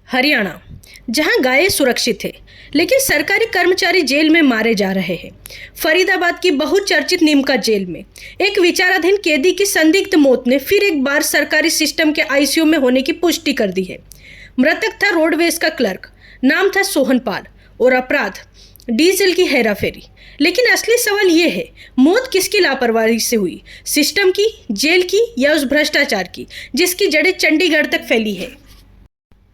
हरियाणा, जहां गायें सुरक्षित है लेकिन सरकारी कर्मचारी जेल में मारे जा रहे हैं। फरीदाबाद की बहुचर्चित नीमका जेल में एक विचाराधीन कैदी की संदिग्ध मौत ने फिर एक बार सरकारी सिस्टम के आईसीयू में होने की पुष्टि कर दी है। मृतक था रोडवेज का क्लर्क, नाम था सोहन पाल और अपराध डीजल की हेराफेरी। लेकिन असली सवाल यह है, मौत किसकी लापरवाही से हुई? सिस्टम की, जेल की या उस भ्रष्टाचार की जिसकी जड़ें चंडीगढ़ तक फैली है?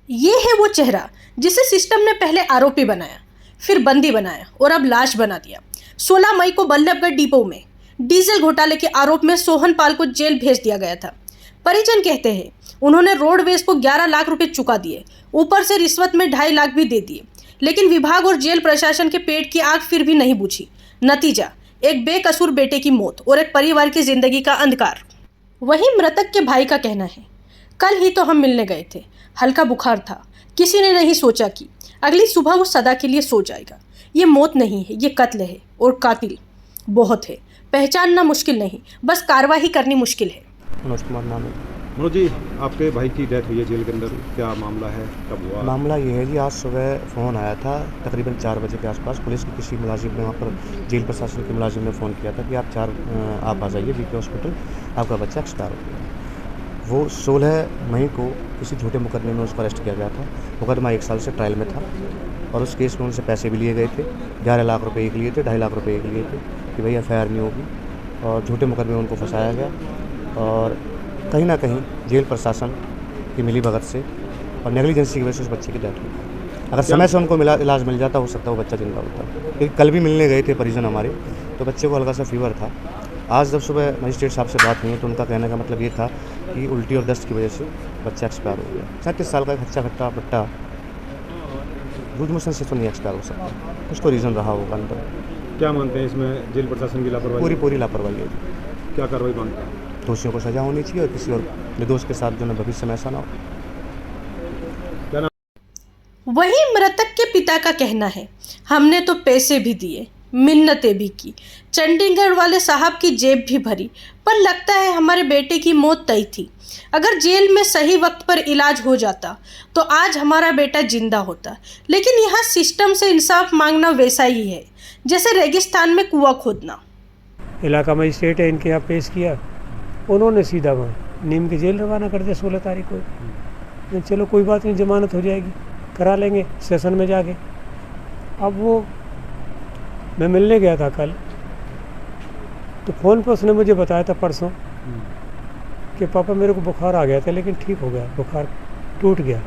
ये है वो चेहरा जिसे सिस्टम ने पहले आरोपी बनाया, फिर बंदी बनाया और अब लाश बना दिया। 16 मई को बल्लभगढ़ डिपो में डीजल घोटाले के आरोप में सोहन पाल को जेल भेज दिया गया था। परिजन कहते हैं उन्होंने रोडवेज को 11 लाख रुपए चुका दिए, ऊपर से रिश्वत में 2.5 लाख भी दे दिए, लेकिन विभाग और जेल प्रशासन के पेट की आग फिर भी नहीं बुझी। नतीजा, एक बेकसूर बेटे की मौत और एक परिवार की जिंदगी का अंधकार। वहीं मृतक के भाई का कहना है, कल ही तो हम मिलने गए थे, हल्का बुखार था, किसी ने नहीं सोचा कि अगली सुबह वो सदा के लिए सो जाएगा। ये मौत नहीं है, ये कत्ल है और कातिल बहुत है। पहचानना मुश्किल नहीं, बस कार्रवाई करनी मुश्किल है। मनोज कुमार नाम है। मनोज जी, आपके भाई की डेथ हुई है जेल के अंदर, क्या मामला है, कब हुआ? मामला ये है जी, आज सुबह फ़ोन आया था तकरीबन 4 बजे के आसपास। पुलिस के किसी मुलाजिम ने, वहाँ पर जेल प्रशासन के मुलाजिम ने फ़ोन किया था कि आप आ जाइए बीके हॉस्पिटल, आपका बच्चा एक्सपायर हो गया। वो 16 मई को किसी झूठे मुकदमे में उसको अरेस्ट किया गया था। मुकदमा 1 साल से ट्रायल में था और उस केस में उनसे पैसे भी लिए गए थे। 11 लाख रुपये एक लिए थे, 2.5 लाख रुपये एक लिए थे कि भाई FIR नहीं होगी, और झूठे मुकदमे में उनको फंसाया गया। और कहीं ना कहीं जेल प्रशासन की मिलीभगत से और नेग्लिजेंसी की वजह से उस बच्चे की डेथ हुई। अगर समय से उनको इलाज मिल जाता, हो सकता है वो बच्चा जिंदा होता। क्योंकि कल भी मिलने गए थे परिजन हमारे, तो बच्चे को हल्का सा फीवर था। आज जब सुबह मजिस्ट्रेट साहब से बात हुई तो उनका कहने का मतलब ये था कि उल्टी और दस्त की वजह से बच्चा एक्सपायर हो गया। 37 साल का खच्चा खट्टा बट्टा लूज मोशन से तो नहीं एक्सपायर हो सकता, कुछ तो रीज़न रहा होगा अंदर। क्या मानते हैं इसमें जेल प्रशासन की लापरवाही? पूरी लापरवाही है। क्या कार्रवाई मांगते हैं? दोषियों को सजा होनी चाहिए और किसी और निर्दोष के साथ जो है भविष्य में ऐसा ना हो। वहीं मृतक के पिता का कहना है, हमने तो पैसे भी दिए, मिन्नतें भी की, चंडीगढ़ वाले साहब की जेब भी भरी, पर लगता है हमारे बेटे की मौत तय थी। अगर जेल में सही वक्त पर इलाज हो जाता तो आज हमारा बेटा जिंदा होता। लेकिन यहाँ सिस्टम से इंसाफ मांगना वैसा ही है जैसे रेगिस्तान में कुआं खोदना। इलाका मजिस्ट्रेट है, इनके यहाँ पेश किया, उन्होंने सीधा वहाँ नीम की जेल रवाना कर दिया 16 तारीख को। चलो कोई बात नहीं, जमानत हो जाएगी, करा लेंगे सेशन में जाके। अब वो मैं मिलने गया था कल, तो फ़ोन पर उसने मुझे बताया था परसों कि पापा मेरे को बुखार आ गया था लेकिन ठीक हो गया, बुखार टूट गया।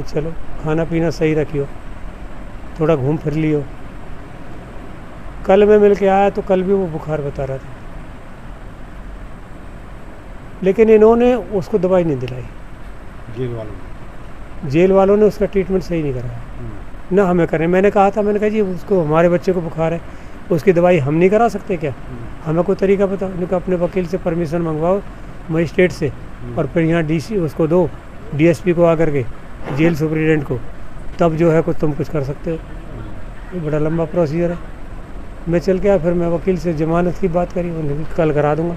चलो खाना पीना सही रखियो, थोड़ा घूम फिर लियो। कल मैं मिल के आया तो कल भी वो बुखार बता रहा था, लेकिन इन्होंने उसको दवाई नहीं दिलाई। जेल वालों ने उसका ट्रीटमेंट सही नहीं कराया, ना हमें करें। मैंने कहा था, मैंने कहा जी उसको, हमारे बच्चे को बुखार है, उसकी दवाई हम नहीं करा सकते क्या? हमें कोई तरीका बताओ। उन्होंने अपने वकील से परमिशन मंगवाओ, मजिस्ट्रेट से, और फिर यहाँ DC उसको दो, DSP को आकर के, जेल सुपरिटेंडेंट को, तब जो है कुछ तुम कुछ कर सकते हो। ये बड़ा लंबा प्रोसीजर है। मैं चल के आया, फिर मैं वकील से जमानत की बात करी, उन्होंने कल करा दूँगा।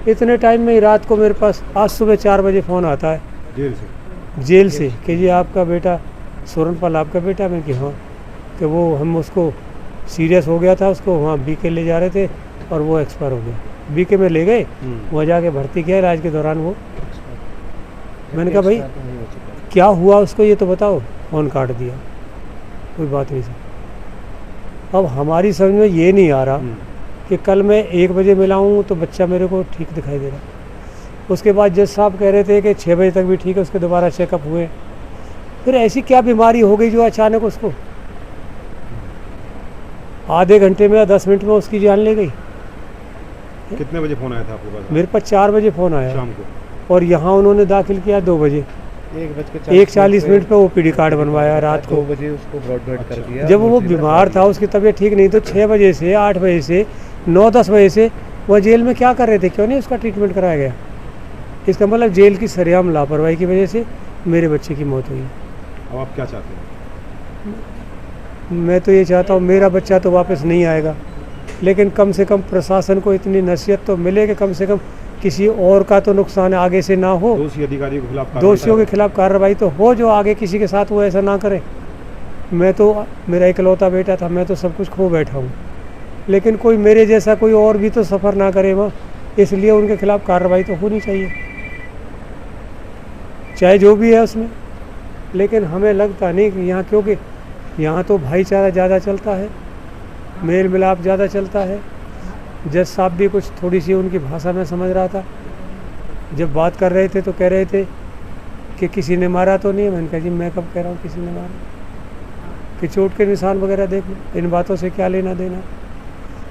इतने टाइम में ही रात को मेरे पास आज सुबह 4 बजे फ़ोन आता है जेल से कि जी आपका बेटा सोहन पाल आपका बेटा। मैं कि हाँ, कि वो हम उसको सीरियस हो गया था, उसको वहाँ BK ले जा रहे थे और वो एक्सपायर हो गया। BK में ले गए, वहाँ जाके भर्ती किया, इलाज के दौरान वो। मैंने कहा भाई क्या हुआ उसको ये तो बताओ। फ़ोन काट दिया, कोई बात नहीं सर। अब हमारी समझ में ये नहीं आ रहा कि कल मैं 1 बजे मिला हूँ तो बच्चा मेरे को ठीक दिखाई दे रहा। उसके बाद जज साहब कह रहे थे कि 6 बजे तक भी ठीक है, उसके दोबारा चेकअप हुए। फिर ऐसी क्या बीमारी हो गई जो अचानक उसको आधे घंटे में या 10 मिनट में उसकी जान ले गई? कितने बजे फ़ोन आया था आपके पास? मेरे पास 4 बजे फ़ोन आया शाम को, और यहाँ उन्होंने दाखिल किया 2 बजे। 1:40 मिनट पे OPD कार्ड बनवाया रात को। 2 बजे उसको ब्रॉडबैंड कर दिया। जब वो बीमार था, उसकी तबीयत ठीक नहीं, तो 6 बजे से 8 बजे से 9-10 बजे से वह जेल में क्या कर रहे थे? क्यों नहीं उसका ट्रीटमेंट कराया गया? इसका मतलब जेल की सरेआम लापरवाही की वजह से मेरे बच्चे की मौत हुई है। अब आप क्या चाहते हैं? मैं तो ये चाहता हूँ, मेरा बच्चा तो वापस नहीं आएगा, लेकिन कम से कम प्रशासन को इतनी नसीहत तो मिले कि कम से कम किसी और का तो नुकसान आगे से ना हो, दोषी अधिकारियों के खिलाफ कार्रवाई दोषियों के खिलाफ कार्रवाई तो हो, जो आगे किसी के साथ वो ऐसा ना करे। मैं तो, मेरा इकलौता बेटा था, मैं तो सब कुछ खो बैठा हूँ, लेकिन कोई मेरे जैसा कोई और भी तो सफ़र ना करे वहाँ, इसलिए उनके खिलाफ कार्रवाई तो होनी चाहिए, चाहे जो भी है उसमें। लेकिन हमें लगता नहीं कि यहाँ, क्योंकि यहाँ तो भाईचारा ज़्यादा चलता है, मेल मिलाप ज़्यादा चलता है। जज साहब भी कुछ थोड़ी सी उनकी भाषा में समझ रहा था, जब बात कर रहे थे तो कह रहे थे कि किसी ने मारा तो नहीं है। मैंने कहा जी मैं कब कह रहा हूँ किसी ने मारा, कि चोट के निशान वगैरह देख लो, इन बातों से क्या लेना देना।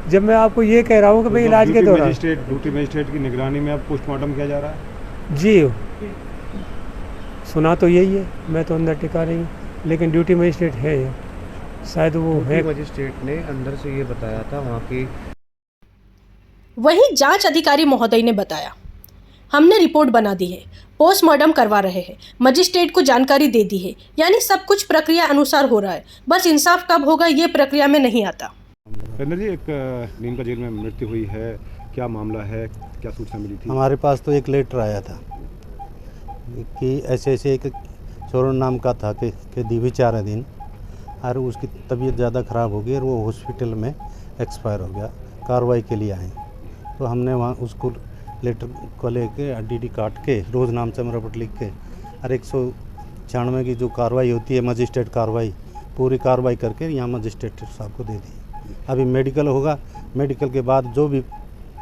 जब मैं आपको ये कह रहा हूँ कि भाई इलाज के दौरान ड्यूटी मजिस्ट्रेट की निगरानी में अब पोस्टमार्टम किया जा रहा है। जी सुना तो यही है, मैं तो अंदर टिका नहीं हूँ, लेकिन ड्यूटी मजिस्ट्रेट है ये, शायद वो है। मजिस्ट्रेट ने अंदर से ये बताया था वहाँ की। वहीं जांच अधिकारी महोदय ने बताया, हमने रिपोर्ट बना दी है, पोस्टमार्टम करवा रहे हैं, मजिस्ट्रेट को जानकारी दे दी है, यानी सब कुछ प्रक्रिया अनुसार हो रहा है, बस इंसाफ कब होगा ये प्रक्रिया में नहीं आता। रविंद्र जी, एक नीमका जेल में मृत्यु हुई है, क्या मामला है, क्या सूचना मिली थी? हमारे पास तो एक लेटर आया था कि ऐसे ऐसे एक सोरन नाम का था कि दीवी 4 दिन, और उसकी तबीयत ज़्यादा ख़राब हो गई और वो हॉस्पिटल में एक्सपायर हो गया, कार्रवाई के लिए आए। तो हमने वहाँ उसको लेटर को लेके DD काट के रोज़ नाम से रिपोर्ट लिख के और 196 की जो कार्रवाई होती है मजिस्ट्रेट कार्रवाई, पूरी कार्रवाई करके यहाँ मजिस्ट्रेट साहब को दे दी। अभी मेडिकल होगा, मेडिकल के बाद जो भी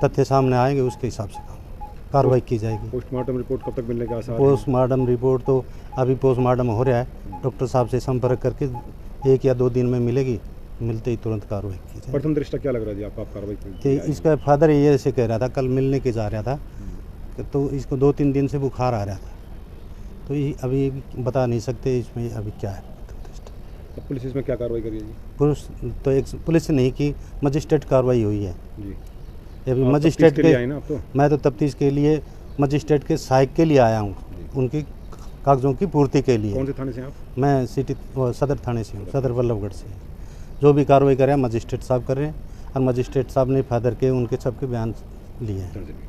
तथ्य सामने आएंगे उसके हिसाब से कार्रवाई की जाएगी। पोस्टमार्टम रिपोर्ट कब तक मिलने का आसार है? पोस्टमार्टम रिपोर्ट तो अभी पोस्टमार्टम हो रहा है, डॉक्टर साहब से संपर्क करके 1 या 2 दिन में मिलेगी, मिलते ही तुरंत कार्रवाई की जाएगी। प्रथम दृष्टया क्या लग रहा है जी आपको, आप कार्रवाई कि इसका फादर ये ऐसे कह रहा था, कल मिलने के जा रहा था, तो इसको 2-3 दिन से बुखार आ रहा था, तो ये अभी बता नहीं सकते इसमें अभी क्या है। पुलिस इसमें क्या कार्रवाई करी है जी? पुलिस नहीं की, मजिस्ट्रेट कार्रवाई हुई है जी। अभी आप मजिस्ट्रेट तफ्तीश के लिए आए ना आप तो? मैं तो तफ्तीश के लिए मजिस्ट्रेट के सहायक के लिए आया हूँ, उनकी कागजों की पूर्ति के लिए। कौन से थाने से आप? मैं सदर थाने से हूँ, सदर वल्लभगढ़ से। जो भी कार्रवाई करें मजिस्ट्रेट साहब कर रहे हैं, और मजिस्ट्रेट साहब ने फादर के उनके सबके बयान लिए हैं।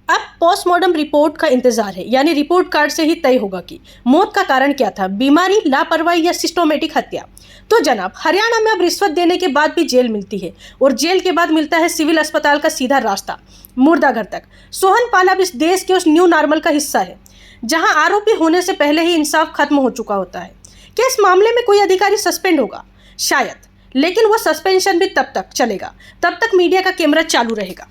अब पोस्टमार्टम रिपोर्ट का इंतजार है, यानी रिपोर्ट कार्ड से ही तय होगा कि मौत का कारण क्या था, बीमारी, लापरवाही या सिस्टोमेटिक हत्या। तो जनाब, हरियाणा में अब रिश्वत देने के बाद भी जेल मिलती है, और जेल के बाद मिलता है सिविल अस्पताल का सीधा रास्ता मुर्दाघर तक। सोहन पाल अब इस देश के उस न्यू नॉर्मल का हिस्सा है, जहां आरोपी होने से पहले ही इंसाफ खत्म हो चुका होता है। क्या इस मामले में कोई अधिकारी सस्पेंड होगा? शायद, लेकिन वो सस्पेंशन भी तब तक चलेगा, तब तक मीडिया का कैमरा चालू रहेगा।